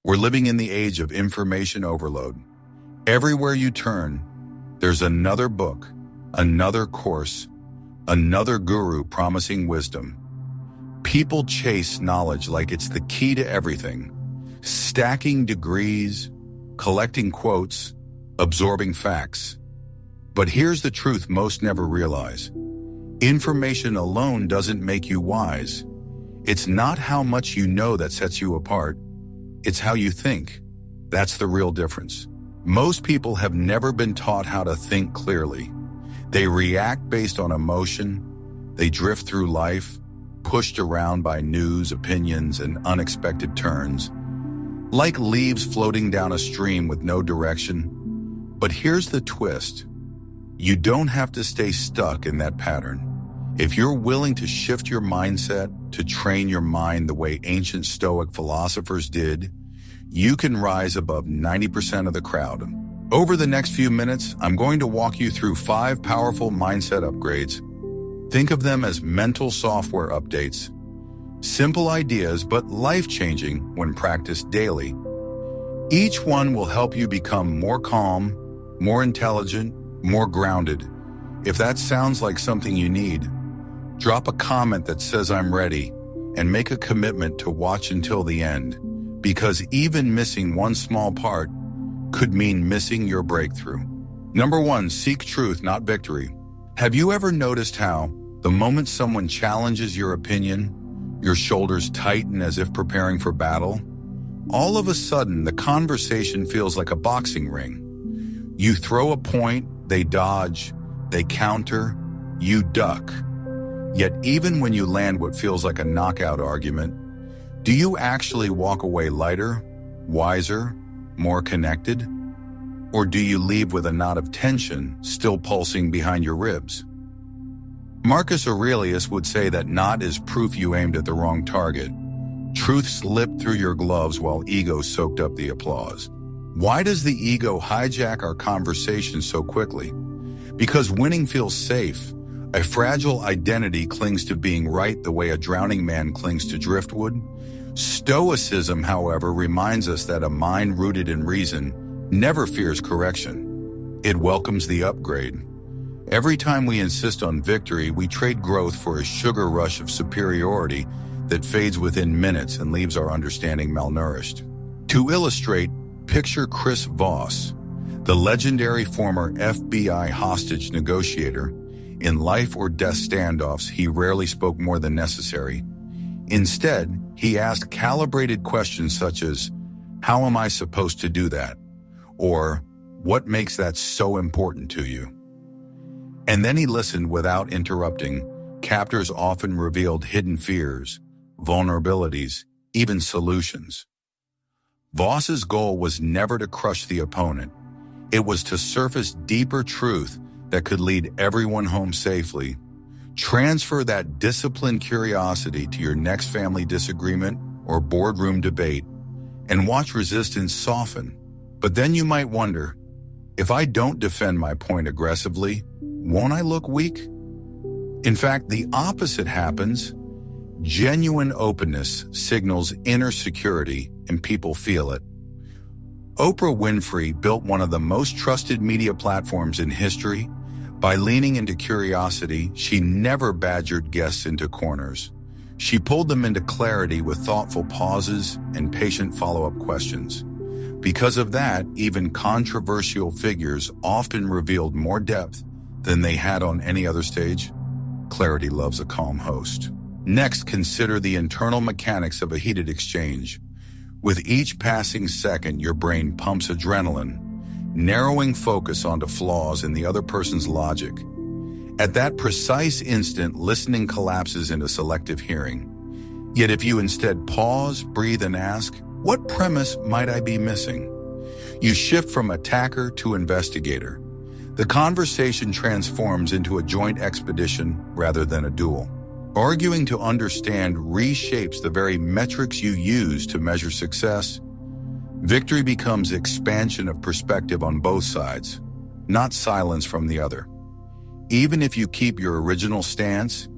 We're living in the age of information overload. Everywhere you turn, there's another book, another course, another guru promising wisdom. People chase knowledge like it's the key to everything, stacking degrees, collecting quotes, absorbing facts. But here's the truth most never realize. Information alone doesn't make you wise. It's not how much you know that sets you apart. It's how you think. That's the real difference. Most people have never been taught how to think clearly. They react based on emotion. They drift through life, pushed around by news, opinions, and unexpected turns, like leaves floating down a stream with no direction. But here's the twist. You don't have to stay stuck in that pattern. If you're willing to shift your mindset, to train your mind the way ancient Stoic philosophers did, you can rise above 90% of the crowd. Over the next few minutes, I'm going to walk you through 5 powerful mindset upgrades. Think of them as mental software updates. Simple ideas, but life-changing when practiced daily. Each one will help you become more calm, more intelligent, more grounded. If that sounds like something you need, drop a comment that says I'm ready and make a commitment to watch until the end, because even missing one small part could mean missing your breakthrough. Number 1, seek truth, not victory. Have you ever noticed how, the moment someone challenges your opinion, your shoulders tighten as if preparing for battle? All of a sudden, the conversation feels like a boxing ring. You throw a point, they dodge, they counter, you duck. Yet even when you land what feels like a knockout argument, do you actually walk away lighter, wiser, more connected? Or do you leave with a knot of tension still pulsing behind your ribs? Marcus Aurelius would say that knot is proof you aimed at the wrong target. Truth slipped through your gloves while ego soaked up the applause. Why does the ego hijack our conversation so quickly? Because winning feels safe. A fragile identity clings to being right the way a drowning man clings to driftwood. Stoicism, however, reminds us that a mind rooted in reason never fears correction. It welcomes the upgrade. Every time we insist on victory, we trade growth for a sugar rush of superiority that fades within minutes and leaves our understanding malnourished. To illustrate, picture Chris Voss, the legendary former FBI hostage negotiator. In life or death standoffs, he rarely spoke more than necessary. Instead, he asked calibrated questions such as, "How am I supposed to do that?" Or, "What makes that so important to you?" And then he listened without interrupting. Captors often revealed hidden fears, vulnerabilities, even solutions. Voss's goal was never to crush the opponent. It was to surface deeper truth that could lead everyone home safely. Transfer that disciplined curiosity to your next family disagreement or boardroom debate and watch resistance soften. But then you might wonder, if I don't defend my point aggressively, won't I look weak? In fact, the opposite happens. Genuine openness signals inner security, and people feel it. Oprah Winfrey built one of the most trusted media platforms in history. By leaning into curiosity, she never badgered guests into corners. She pulled them into clarity with thoughtful pauses and patient follow-up questions. Because of that, even controversial figures often revealed more depth than they had on any other stage. Clarity loves a calm host. Next, consider the internal mechanics of a heated exchange. With each passing second, your brain pumps adrenaline, narrowing focus onto flaws in the other person's logic. At that precise instant, listening collapses into selective hearing. Yet if you instead pause, breathe, and ask, "What premise might I be missing?" you shift from attacker to investigator. The conversation transforms into a joint expedition rather than a duel. Arguing to understand reshapes the very metrics you use to measure success. Victory becomes expansion of perspective on both sides, not silence from the other. Even if you keep your original stance,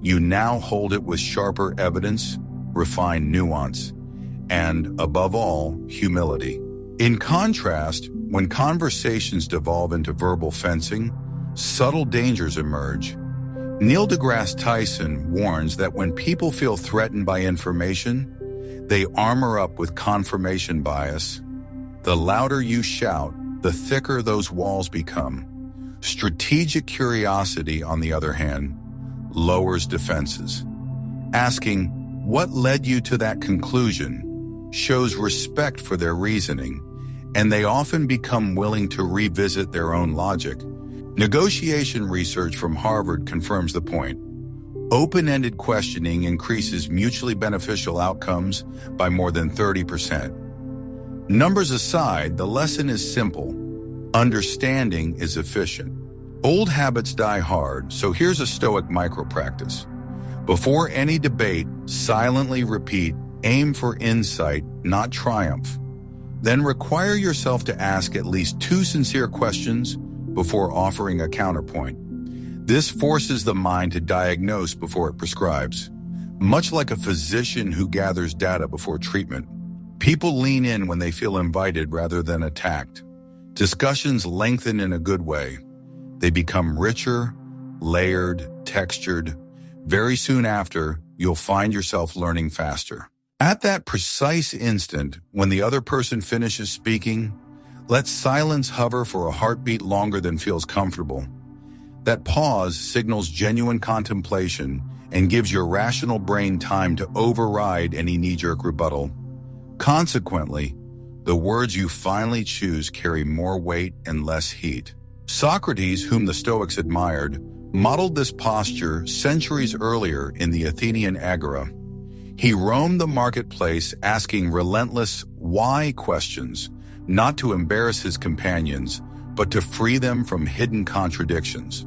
you now hold it with sharper evidence, refined nuance, and, above all, humility. In contrast, when conversations devolve into verbal fencing, subtle dangers emerge. Neil deGrasse Tyson warns that when people feel threatened by information, they armor up with confirmation bias. The louder you shout, the thicker those walls become. Strategic curiosity, on the other hand, lowers defenses. Asking, "What led you to that conclusion?" shows respect for their reasoning, and they often become willing to revisit their own logic. Negotiation research from Harvard confirms the point. Open-ended questioning increases mutually beneficial outcomes by more than 30%. Numbers aside, the lesson is simple. Understanding is efficient. Old habits die hard, so here's a Stoic micro-practice. Before any debate, silently repeat, "Aim for insight, not triumph." Then require yourself to ask at least 2 sincere questions before offering a counterpoint. This forces the mind to diagnose before it prescribes. Much like a physician who gathers data before treatment, people lean in when they feel invited rather than attacked. Discussions lengthen in a good way. They become richer, layered, textured. Very soon after, you'll find yourself learning faster. At that precise instant, when the other person finishes speaking, let silence hover for a heartbeat longer than feels comfortable. That pause signals genuine contemplation and gives your rational brain time to override any knee-jerk rebuttal. Consequently, the words you finally choose carry more weight and less heat. Socrates, whom the Stoics admired, modeled this posture centuries earlier in the Athenian agora. He roamed the marketplace asking relentless why questions, not to embarrass his companions, but to free them from hidden contradictions.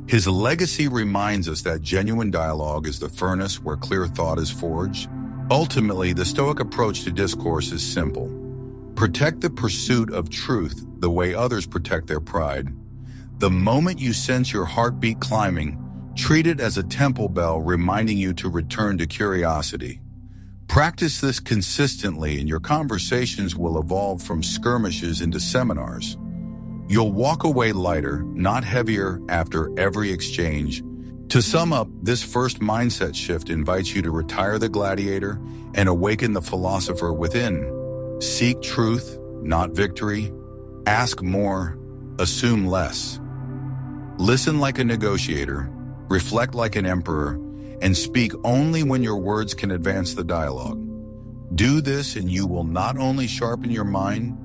His legacy reminds us that genuine dialogue is the furnace where clear thought is forged. Ultimately, the Stoic approach to discourse is simple. Protect the pursuit of truth the way others protect their pride. The moment you sense your heartbeat climbing, treat it as a temple bell reminding you to return to curiosity. Practice this consistently and your conversations will evolve from skirmishes into seminars. You'll walk away lighter, not heavier, after every exchange. To sum up, this first mindset shift invites you to retire the gladiator and awaken the philosopher within. Seek truth, not victory. Ask more, assume less. Listen like a negotiator, reflect like an emperor, and speak only when your words can advance the dialogue. Do this and you will not only sharpen your mind,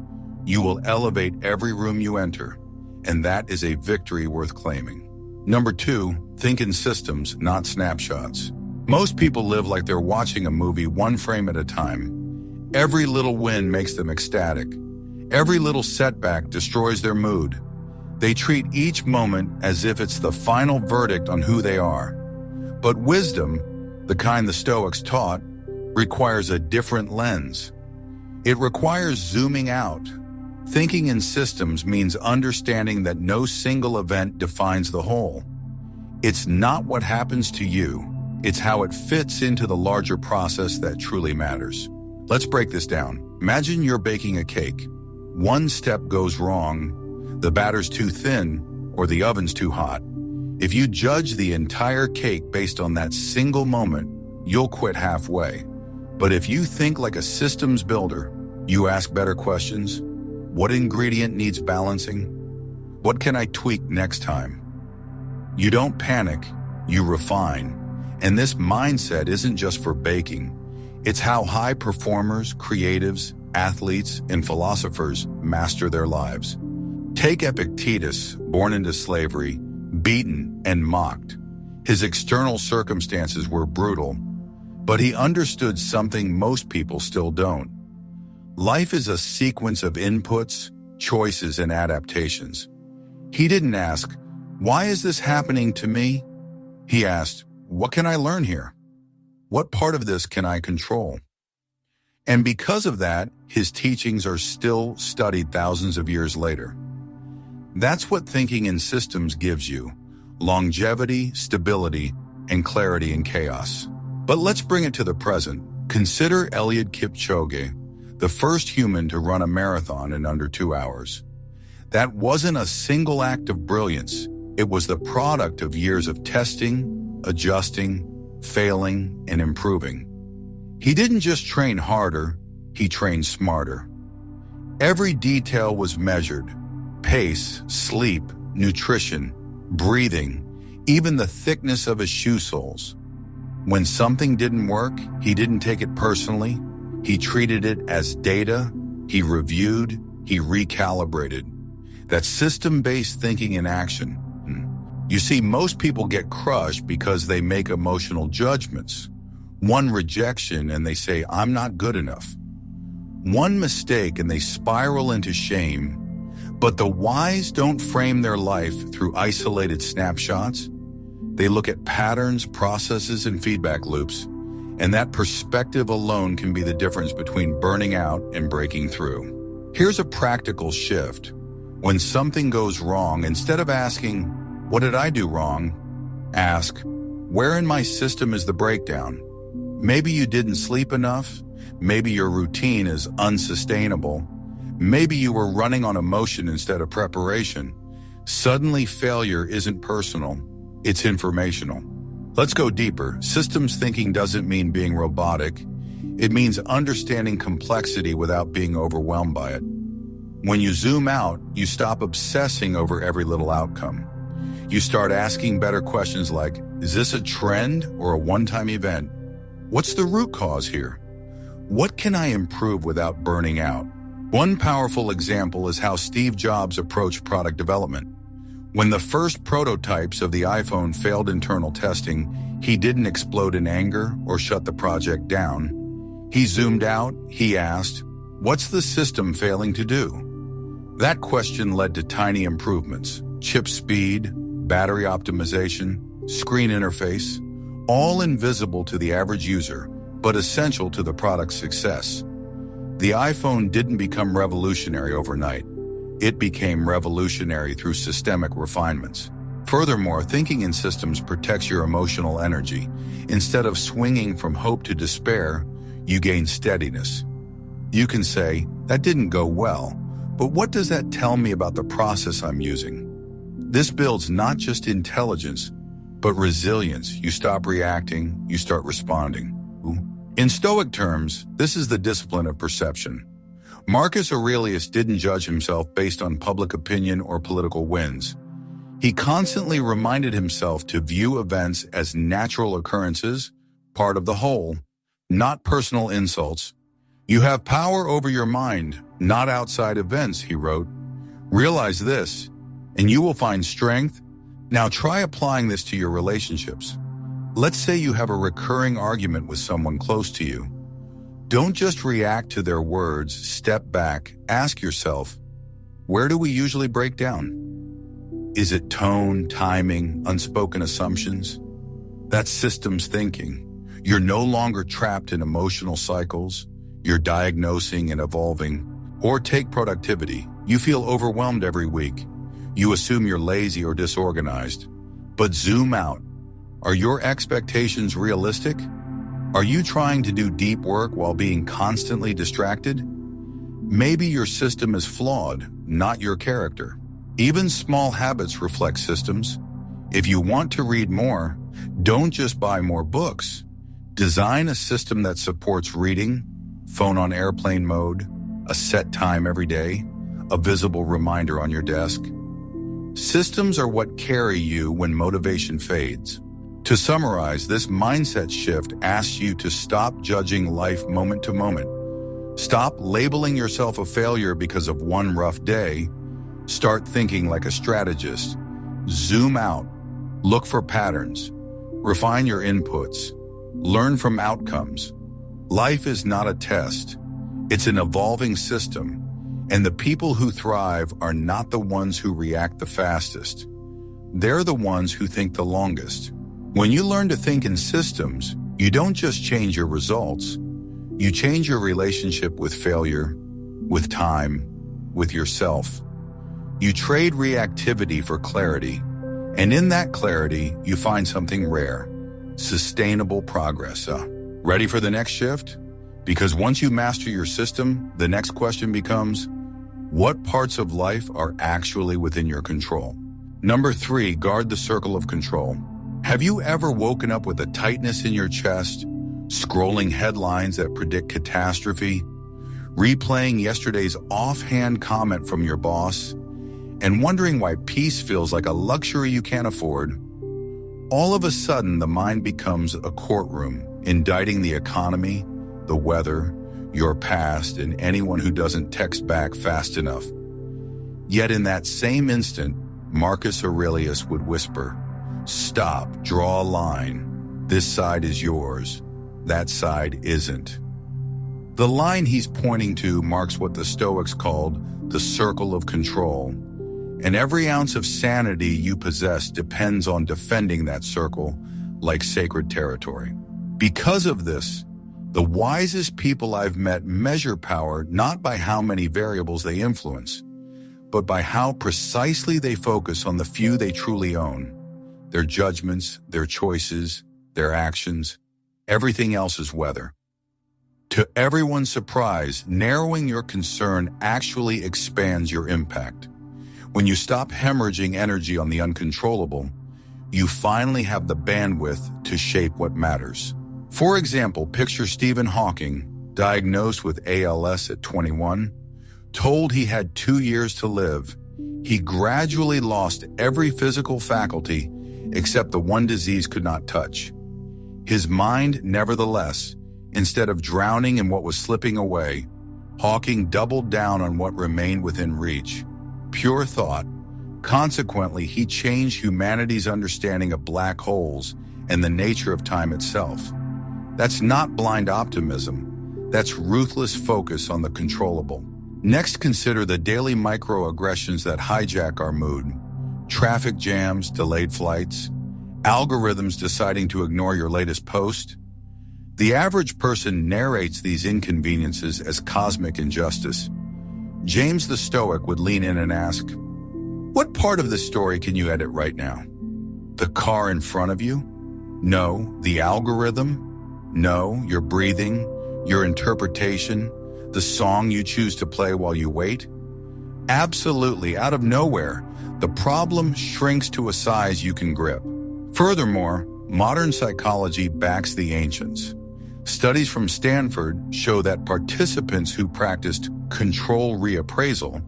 you will elevate every room you enter, and that is a victory worth claiming. Number 2, think in systems, not snapshots. Most people live like they're watching a movie one frame at a time. Every little win makes them ecstatic. Every little setback destroys their mood. They treat each moment as if it's the final verdict on who they are. But wisdom, the kind the Stoics taught, requires a different lens. It requires zooming out. Thinking in systems means understanding that no single event defines the whole. It's not what happens to you, it's how it fits into the larger process that truly matters. Let's break this down. Imagine you're baking a cake. One step goes wrong, the batter's too thin, or the oven's too hot. If you judge the entire cake based on that single moment, you'll quit halfway. But if you think like a systems builder, you ask better questions. What ingredient needs balancing? What can I tweak next time? You don't panic, you refine. And this mindset isn't just for baking. It's how high performers, creatives, athletes, and philosophers master their lives. Take Epictetus, born into slavery, beaten and mocked. His external circumstances were brutal, but he understood something most people still don't. Life is a sequence of inputs, choices, and adaptations. He didn't ask, "Why is this happening to me?" He asked, "What can I learn here? What part of this can I control?" And because of that, his teachings are still studied thousands of years later. That's what thinking in systems gives you: longevity, stability, and clarity in chaos. But let's bring it to the present. Consider Eliud Kipchoge, the first human to run a marathon in under 2 hours. That wasn't a single act of brilliance. It was the product of years of testing, adjusting, failing, and improving. He didn't just train harder, he trained smarter. Every detail was measured: pace, sleep, nutrition, breathing, even the thickness of his shoe soles. When something didn't work, he didn't take it personally. He treated it as data, he reviewed, he recalibrated. That's system-based thinking in action. You see, most people get crushed because they make emotional judgments. One rejection and they say, "I'm not good enough." One mistake and they spiral into shame. But the wise don't frame their life through isolated snapshots. They look at patterns, processes, and feedback loops, and that perspective alone can be the difference between burning out and breaking through. Here's a practical shift. When something goes wrong, instead of asking, "What did I do wrong?" ask, "Where in my system is the breakdown?" Maybe you didn't sleep enough. Maybe your routine is unsustainable. Maybe you were running on emotion instead of preparation. Suddenly, failure isn't personal. It's informational. Let's go deeper. Systems thinking doesn't mean being robotic. It means understanding complexity without being overwhelmed by it. When you zoom out, you stop obsessing over every little outcome. You start asking better questions like, is this a trend or a one-time event? What's the root cause here? What can I improve without burning out? One powerful example is how Steve Jobs approached product development. When the first prototypes of the iPhone failed internal testing, he didn't explode in anger or shut the project down. He zoomed out, he asked, "What's the system failing to do?" That question led to tiny improvements: chip speed, battery optimization, screen interface, all invisible to the average user, but essential to the product's success. The iPhone didn't become revolutionary overnight. It became revolutionary through systemic refinements. Furthermore, thinking in systems protects your emotional energy. Instead of swinging from hope to despair, you gain steadiness. You can say, "That didn't go well, but what does that tell me about the process I'm using?" This builds not just intelligence, but resilience. You stop reacting, you start responding. In Stoic terms, this is the discipline of perception. Marcus Aurelius didn't judge himself based on public opinion or political wins. He constantly reminded himself to view events as natural occurrences, part of the whole, not personal insults. "You have power over your mind, not outside events," he wrote. "Realize this, and you will find strength." Now try applying this to your relationships. Let's say you have a recurring argument with someone close to you. Don't just react to their words, step back, ask yourself, where do we usually break down? Is it tone, timing, unspoken assumptions? That's systems thinking. You're no longer trapped in emotional cycles. You're diagnosing and evolving. Or take productivity. You feel overwhelmed every week. You assume you're lazy or disorganized. But zoom out. Are your expectations realistic? Are you trying to do deep work while being constantly distracted? Maybe your system is flawed, not your character. Even small habits reflect systems. If you want to read more, don't just buy more books. Design a system that supports reading, phone on airplane mode, a set time every day, a visible reminder on your desk. Systems are what carry you when motivation fades. To summarize, this mindset shift asks you to stop judging life moment to moment. Stop labeling yourself a failure because of one rough day. Start thinking like a strategist. Zoom out. Look for patterns. Refine your inputs. Learn from outcomes. Life is not a test. It's an evolving system. And the people who thrive are not the ones who react the fastest. They're the ones who think the longest. When you learn to think in systems, you don't just change your results. You change your relationship with failure, with time, with yourself. You trade reactivity for clarity. And in that clarity, you find something rare: sustainable progress. Ready for the next shift? Because once you master your system, the next question becomes, what parts of life are actually within your control? Number 3, guard the circle of control. Have you ever woken up with a tightness in your chest, scrolling headlines that predict catastrophe, replaying yesterday's offhand comment from your boss, and wondering why peace feels like a luxury you can't afford? All of a sudden, the mind becomes a courtroom, indicting the economy, the weather, your past, and anyone who doesn't text back fast enough. Yet in that same instant, Marcus Aurelius would whisper, "Stop, draw a line. This side is yours. That side isn't." The line he's pointing to marks what the Stoics called the circle of control, and every ounce of sanity you possess depends on defending that circle like sacred territory. Because of this, the wisest people I've met measure power not by how many variables they influence, but by how precisely they focus on the few they truly own. Their judgments, their choices, their actions, everything else is weather. To everyone's surprise, narrowing your concern actually expands your impact. When you stop hemorrhaging energy on the uncontrollable, you finally have the bandwidth to shape what matters. For example, picture Stephen Hawking, diagnosed with ALS at 21, told he had 2 years to live. He gradually lost every physical faculty except the one disease could not touch. His mind, nevertheless, instead of drowning in what was slipping away, Hawking doubled down on what remained within reach. Pure thought. Consequently, he changed humanity's understanding of black holes and the nature of time itself. That's not blind optimism. That's ruthless focus on the controllable. Next, consider the daily microaggressions that hijack our mood. Traffic jams, delayed flights, algorithms deciding to ignore your latest post. The average person narrates these inconveniences as cosmic injustice. James the Stoic would lean in and ask, "What part of this story can you edit right now? The car in front of you? No. The algorithm? No. Your breathing? Your interpretation? The song you choose to play while you wait?" Absolutely, out of nowhere, the problem shrinks to a size you can grip. Furthermore, modern psychology backs the ancients. Studies from Stanford show that participants who practiced control reappraisal,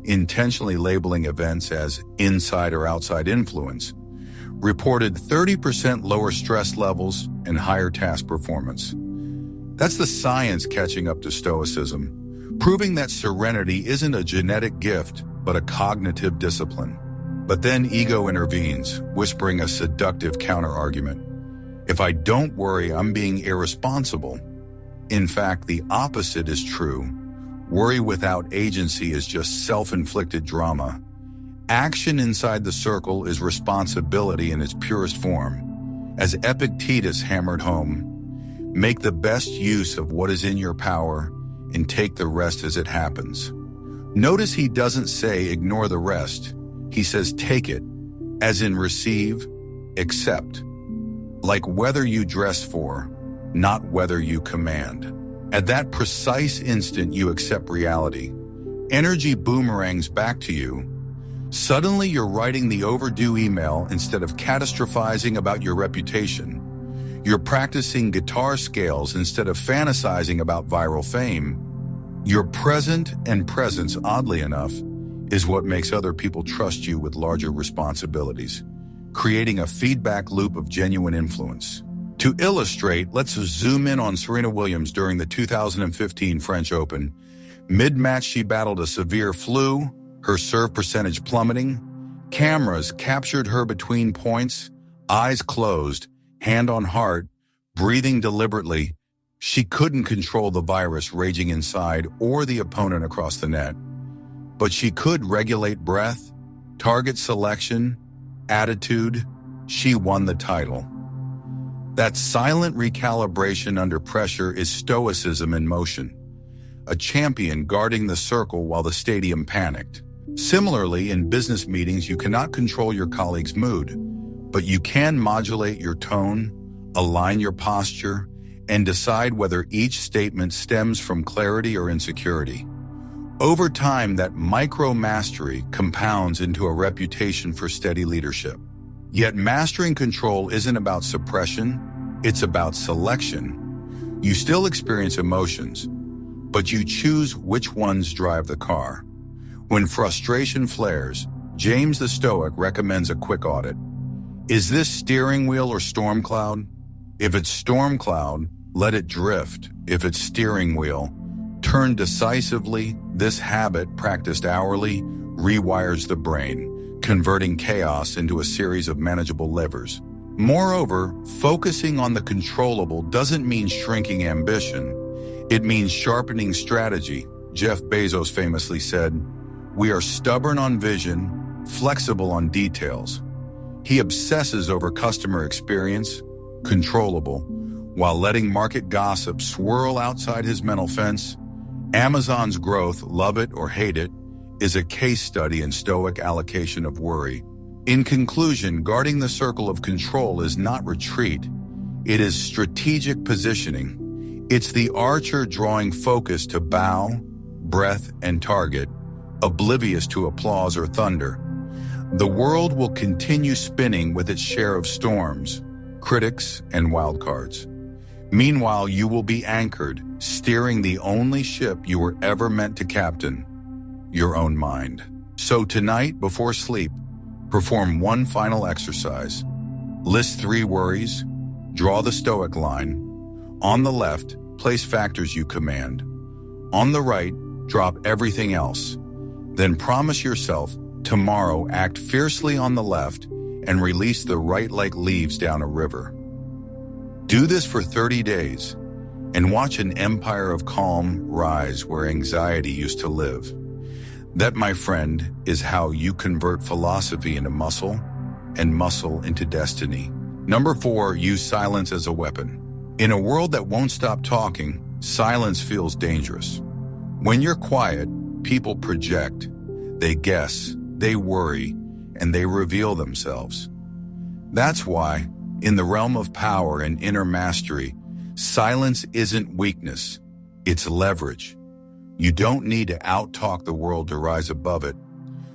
intentionally labeling events as inside or outside influence, reported 30% lower stress levels and higher task performance. That's the science catching up to Stoicism, proving that serenity isn't a genetic gift, but a cognitive discipline. But then ego intervenes, whispering a seductive counter-argument. If I don't worry, I'm being irresponsible. In fact, the opposite is true. Worry without agency is just self-inflicted drama. Action inside the circle is responsibility in its purest form. As Epictetus hammered home, make the best use of what is in your power and take the rest as it happens. Notice he doesn't say ignore the rest. He says take it, as in receive, accept. Like whether you dress for, not whether you command. At that precise instant you accept reality. Energy boomerangs back to you. Suddenly you're writing the overdue email instead of catastrophizing about your reputation. You're practicing guitar scales instead of fantasizing about viral fame. You're present, and presence, oddly enough, is what makes other people trust you with larger responsibilities, creating a feedback loop of genuine influence. To illustrate, let's zoom in on Serena Williams during the 2015 French Open. Mid-match, she battled a severe flu, her serve percentage plummeting. Cameras captured her between points, eyes closed, hand on heart, breathing deliberately. She couldn't control the virus raging inside or the opponent across the net. But she could regulate breath, target selection, attitude. She won the title. That silent recalibration under pressure is Stoicism in motion. A champion guarding the circle while the stadium panicked. Similarly, in business meetings, you cannot control your colleague's mood, but you can modulate your tone, align your posture, and decide whether each statement stems from clarity or insecurity. Over time, that micro-mastery compounds into a reputation for steady leadership. Yet mastering control isn't about suppression, it's about selection. You still experience emotions, but you choose which ones drive the car. When frustration flares, James the Stoic recommends a quick audit. Is this steering wheel or storm cloud? If it's storm cloud, let it drift. If it's steering wheel, turn decisively. This habit, practiced hourly, rewires the brain, converting chaos into a series of manageable levers. Moreover, focusing on the controllable doesn't mean shrinking ambition. It means sharpening strategy. Jeff Bezos famously said, "We are stubborn on vision, flexible on details." He obsesses over customer experience, controllable, while letting market gossip swirl outside his mental fence. Amazon's growth, love it or hate it, is a case study in Stoic allocation of worry. In conclusion, guarding the circle of control is not retreat. It is strategic positioning. It's the archer drawing focus to bow, breath, and target, oblivious to applause or thunder. The world will continue spinning with its share of storms, critics, and wildcards. Meanwhile, you will be anchored, steering the only ship you were ever meant to captain, your own mind. So tonight, before sleep, perform one final exercise. List 3 worries, draw the Stoic line. On the left, place factors you command. On the right, drop everything else. Then promise yourself, tomorrow act fiercely on the left and release the right like leaves down a river. Do this for 30 days and watch an empire of calm rise where anxiety used to live. That, my friend, is how you convert philosophy into muscle and muscle into destiny. Number 4, use silence as a weapon. In a world that won't stop talking, silence feels dangerous. When you're quiet, people project, they guess, they worry, and they reveal themselves. That's why, in the realm of power and inner mastery, silence isn't weakness, it's leverage. You don't need to out-talk the world to rise above it.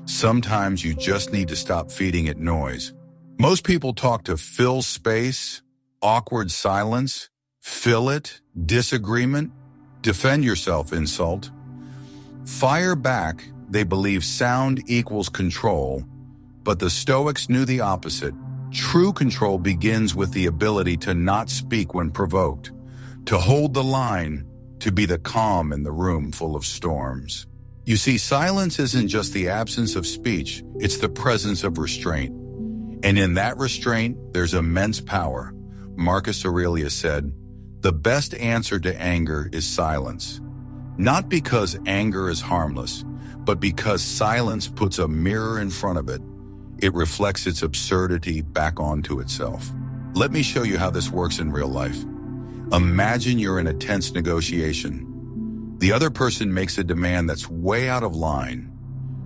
Sometimes you just need to stop feeding it noise. Most people talk to fill space, awkward silence, fill it, disagreement, defend yourself, insult. Fire back, they believe sound equals control, but the Stoics knew the opposite. True control begins with the ability to not speak when provoked, to hold the line, to be the calm in the room full of storms. You see, silence isn't just the absence of speech, it's the presence of restraint. And in that restraint, there's immense power. Marcus Aurelius said, "The best answer to anger is silence." Not because anger is harmless, but because silence puts a mirror in front of it. It reflects its absurdity back onto itself. Let me show you how this works in real life. Imagine you're in a tense negotiation. The other person makes a demand that's way out of line.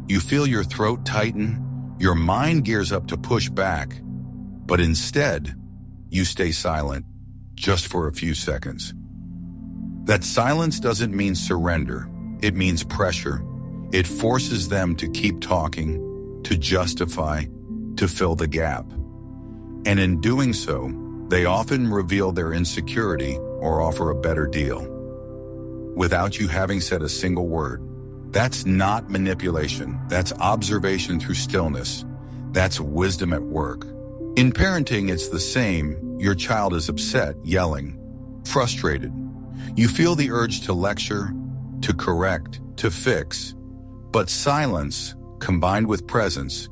You feel your throat tighten, your mind gears up to push back, but instead, you stay silent, just for a few seconds. That silence doesn't mean surrender, it means pressure. It forces them to keep talking, to justify, to fill the gap. And in doing so, they often reveal their insecurity or offer a better deal, without you having said a single word. That's not manipulation, that's observation through stillness. That's wisdom at work. In parenting, it's the same. Your child is upset, yelling, frustrated. You feel the urge to lecture, to correct, to fix. But silence, combined with presence,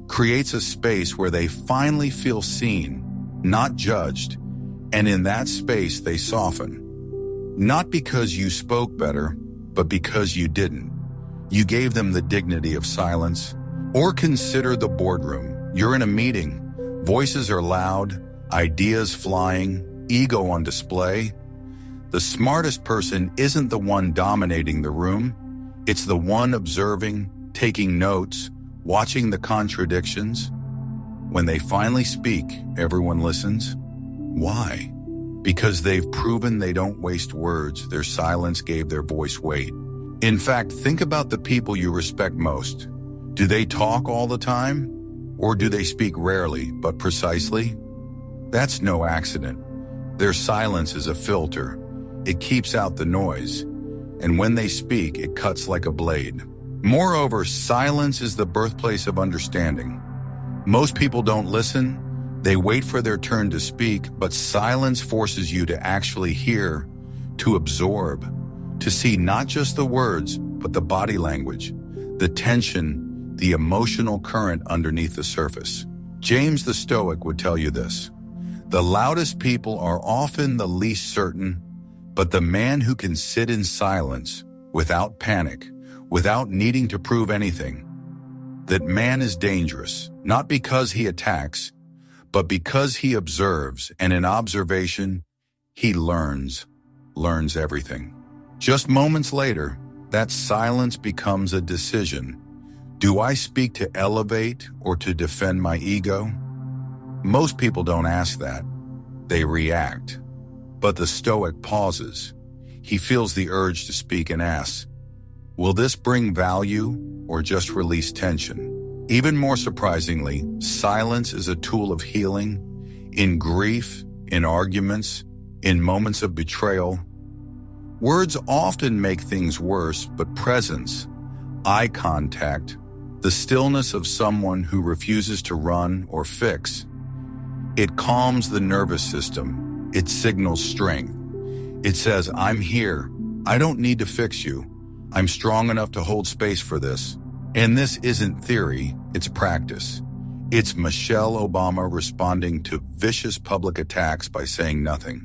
creates a space where they finally feel seen, not judged, and in that space they soften. Not because you spoke better, but because you didn't. You gave them the dignity of silence. Or consider the boardroom. You're in a meeting. Voices are loud, ideas flying, ego on display. The smartest person isn't the one dominating the room. It's the one observing, taking notes, watching the contradictions. When they finally speak, everyone listens. Why? Because they've proven they don't waste words, their silence gave their voice weight. In fact, think about the people you respect most. Do they talk all the time? Or do they speak rarely, but precisely? That's no accident. Their silence is a filter. It keeps out the noise. And when they speak, it cuts like a blade. Moreover, silence is the birthplace of understanding. Most people don't listen. They wait for their turn to speak, but silence forces you to actually hear, to absorb, to see not just the words, but the body language, the tension, the emotional current underneath the surface. James the Stoic would tell you this: the loudest people are often the least certain, but the man who can sit in silence, without panic, without needing to prove anything, that man is dangerous, not because he attacks, but because he observes, and in observation, he learns everything. Just moments later, that silence becomes a decision. Do I speak to elevate or to defend my ego? Most people don't ask that. They react. But the Stoic pauses. He feels the urge to speak and asks, will this bring value or just release tension? Even more surprisingly, silence is a tool of healing. In grief, in arguments, in moments of betrayal. Words often make things worse, but presence, eye contact, the stillness of someone who refuses to run or fix, it calms the nervous system. It signals strength. It says, I'm here. I don't need to fix you. I'm strong enough to hold space for this. And this isn't theory, it's practice. It's Michelle Obama responding to vicious public attacks by saying nothing.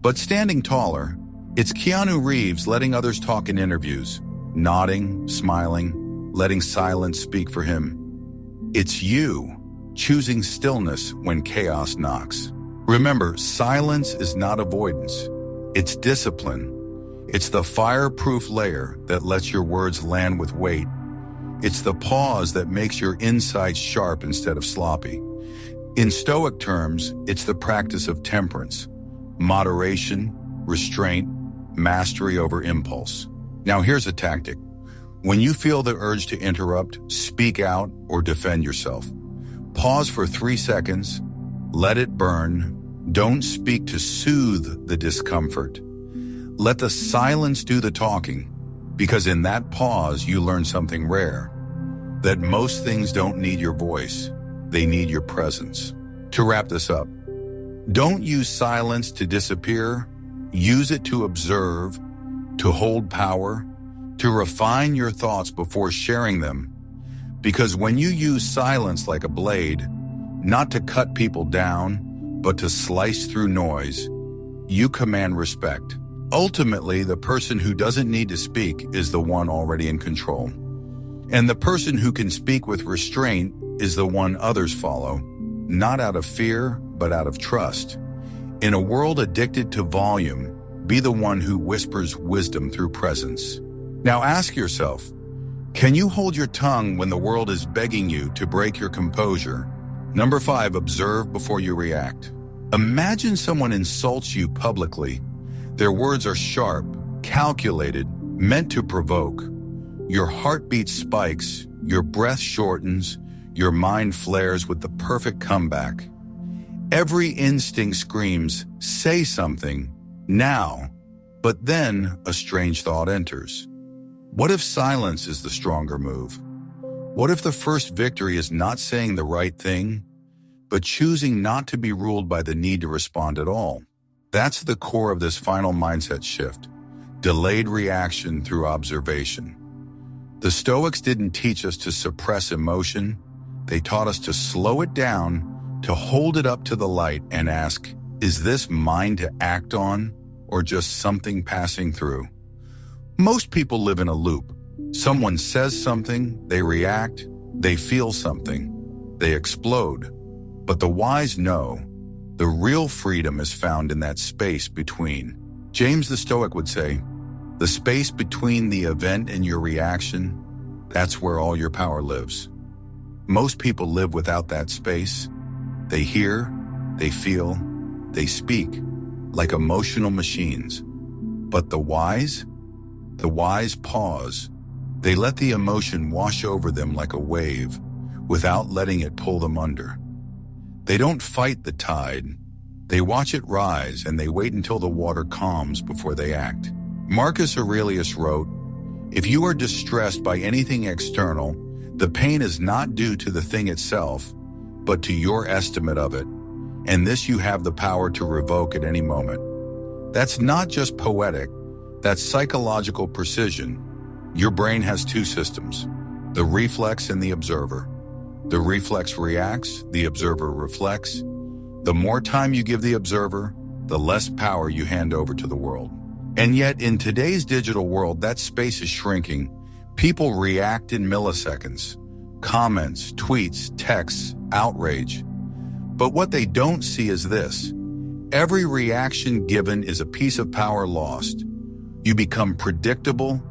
But standing taller, it's Keanu Reeves letting others talk in interviews, nodding, smiling, letting silence speak for him. It's you choosing stillness when chaos knocks. Remember, silence is not avoidance. It's discipline. It's the fireproof layer that lets your words land with weight. It's the pause that makes your insights sharp instead of sloppy. In Stoic terms, it's the practice of temperance, moderation, restraint, mastery over impulse. Now here's a tactic. When you feel the urge to interrupt, speak out, or defend yourself, pause for 3 seconds, let it burn. Don't speak to soothe the discomfort. Let the silence do the talking, because in that pause you learn something rare, that most things don't need your voice, they need your presence. To wrap this up, don't use silence to disappear, use it to observe, to hold power, to refine your thoughts before sharing them. Because when you use silence like a blade, not to cut people down, but to slice through noise, you command respect. Ultimately, the person who doesn't need to speak is the one already in control. And the person who can speak with restraint is the one others follow, not out of fear, but out of trust. In a world addicted to volume, be the one who whispers wisdom through presence. Now ask yourself, can you hold your tongue when the world is begging you to break your composure? Number 5, observe before you react. Imagine someone insults you publicly. Their words are sharp, calculated, meant to provoke. Your heartbeat spikes, your breath shortens, your mind flares with the perfect comeback. Every instinct screams, say something, now. But then a strange thought enters. What if silence is the stronger move? What if the first victory is not saying the right thing, but choosing not to be ruled by the need to respond at all? That's the core of this final mindset shift. Delayed reaction through observation. The Stoics didn't teach us to suppress emotion. They taught us to slow it down, to hold it up to the light and ask, is this mine to act on or just something passing through? Most people live in a loop. Someone says something, they react, they feel something, they explode. But the wise know the real freedom is found in that space between. James the Stoic would say, the space between the event and your reaction, that's where all your power lives. Most people live without that space. They hear, they feel, they speak, like emotional machines. But the wise? The wise pause. They let the emotion wash over them like a wave, without letting it pull them under. They don't fight the tide. They watch it rise and they wait until the water calms before they act. Marcus Aurelius wrote, "If you are distressed by anything external, the pain is not due to the thing itself, but to your estimate of it, and this you have the power to revoke at any moment." That's not just poetic, that's psychological precision. Your brain has two systems, the reflex and the observer. The reflex reacts, the observer reflects. The more time you give the observer, the less power you hand over to the world. And yet, in today's digital world, that space is shrinking. People react in milliseconds. Comments, tweets, texts, outrage. But what they don't see is this. Every reaction given is a piece of power lost. You become predictable,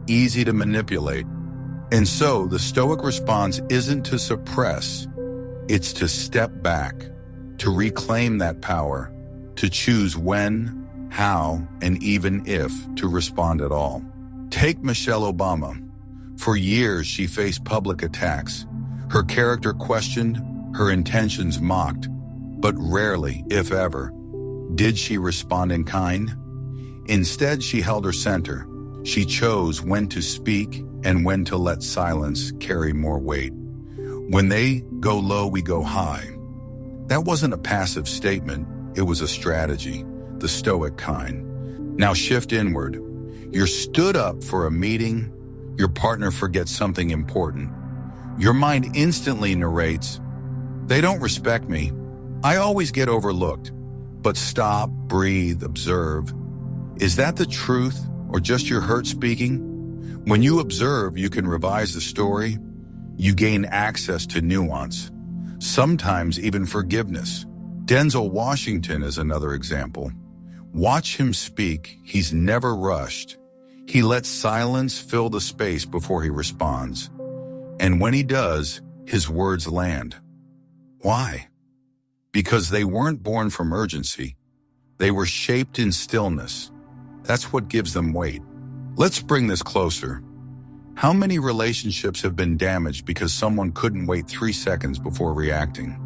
easy to manipulate. And so, the Stoic response isn't to suppress, it's to step back, to reclaim that power, to choose when, how, and even if to respond at all. Take Michelle Obama. For years, she faced public attacks. Her character questioned, her intentions mocked, but rarely, if ever, did she respond in kind. Instead, she held her center. She chose when to speak and when to let silence carry more weight. When they go low, we go high. That wasn't a passive statement, it was a strategy, the Stoic kind. Now shift inward. You're stood up for a meeting, your partner forgets something important. Your mind instantly narrates, "They don't respect me. I always get overlooked." But stop, breathe, observe. Is that the truth or just your hurt speaking? When you observe, you can revise the story. You gain access to nuance, sometimes even forgiveness. Denzel Washington is another example. Watch him speak. He's never rushed. He lets silence fill the space before he responds. And when he does, his words land. Why? Because they weren't born from urgency. They were shaped in stillness. That's what gives them weight. Let's bring this closer. How many relationships have been damaged because someone couldn't wait 3 seconds before reacting?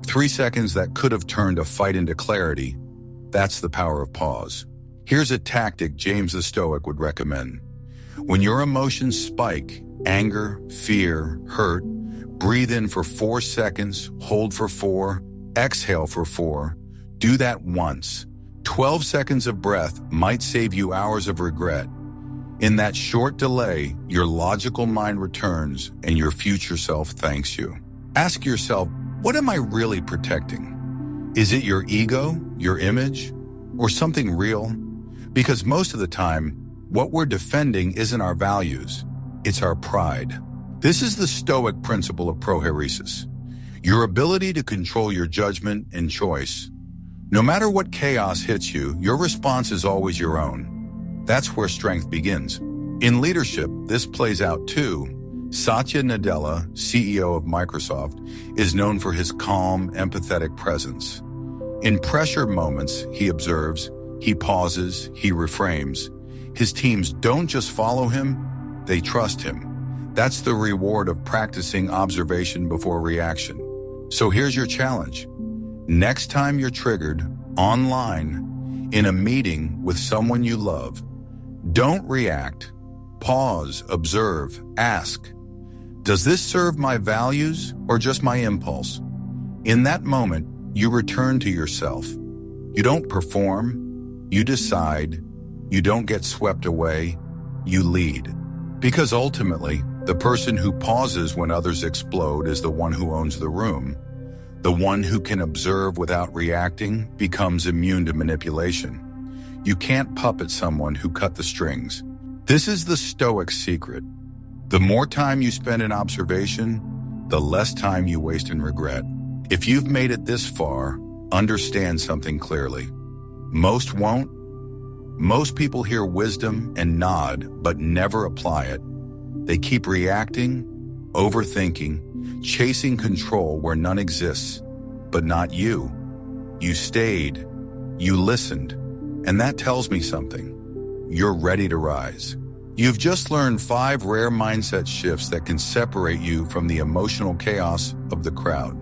3 seconds that could have turned a fight into clarity. That's the power of pause. Here's a tactic James the Stoic would recommend. When your emotions spike, anger, fear, hurt, breathe in for 4 seconds, hold for 4, exhale for 4. Do that once. 12 seconds of breath might save you hours of regret. In that short delay, your logical mind returns and your future self thanks you. Ask yourself, what am I really protecting? Is it your ego, your image, or something real? Because most of the time, what we're defending isn't our values, it's our pride. This is the Stoic principle of prohairesis, your ability to control your judgment and choice. No matter what chaos hits you, your response is always your own. That's where strength begins. In leadership, this plays out too. Satya Nadella, CEO of Microsoft, is known for his calm, empathetic presence. In pressure moments, he observes, he pauses, he reframes. His teams don't just follow him, they trust him. That's the reward of practicing observation before reaction. So here's your challenge. Next time you're triggered, online, in a meeting with someone you love, don't react. Pause, observe, ask. Does this serve my values or just my impulse? In that moment, you return to yourself. You don't perform, you decide, you don't get swept away, you lead. Because ultimately, the person who pauses when others explode is the one who owns the room. The one who can observe without reacting becomes immune to manipulation. You can't puppet someone who cut the strings. This is the Stoic secret. The more time you spend in observation, the less time you waste in regret. If you've made it this far, understand something clearly. Most won't. Most people hear wisdom and nod, but never apply it. They keep reacting, overthinking, chasing control where none exists, but not you. You stayed, You listened, and that tells me something. You're ready to rise. You've just learned 5 rare mindset shifts that can separate you from the emotional chaos of the crowd.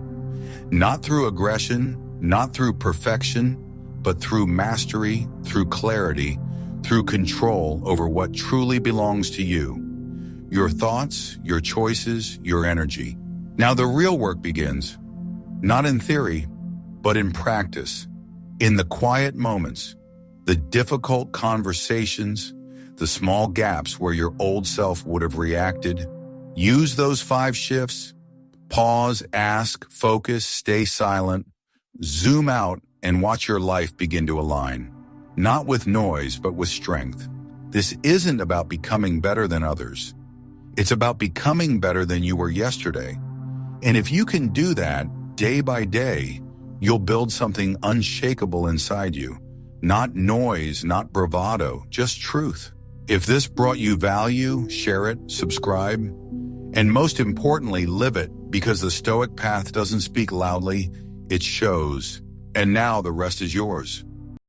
Not through aggression, not through perfection, but through mastery, through clarity, through control over what truly belongs to you. Your thoughts, your choices, your energy. Now the real work begins. Not in theory, but in practice. In the quiet moments, the difficult conversations, the small gaps where your old self would have reacted. Use those 5 shifts. Pause, ask, focus, stay silent. Zoom out and watch your life begin to align. Not with noise, but with strength. This isn't about becoming better than others. It's about becoming better than you were yesterday. And if you can do that day by day, you'll build something unshakable inside you. Not noise, not bravado, just truth. If this brought you value, share it, subscribe, and most importantly, live it, because the Stoic path doesn't speak loudly, it shows. And now the rest is yours.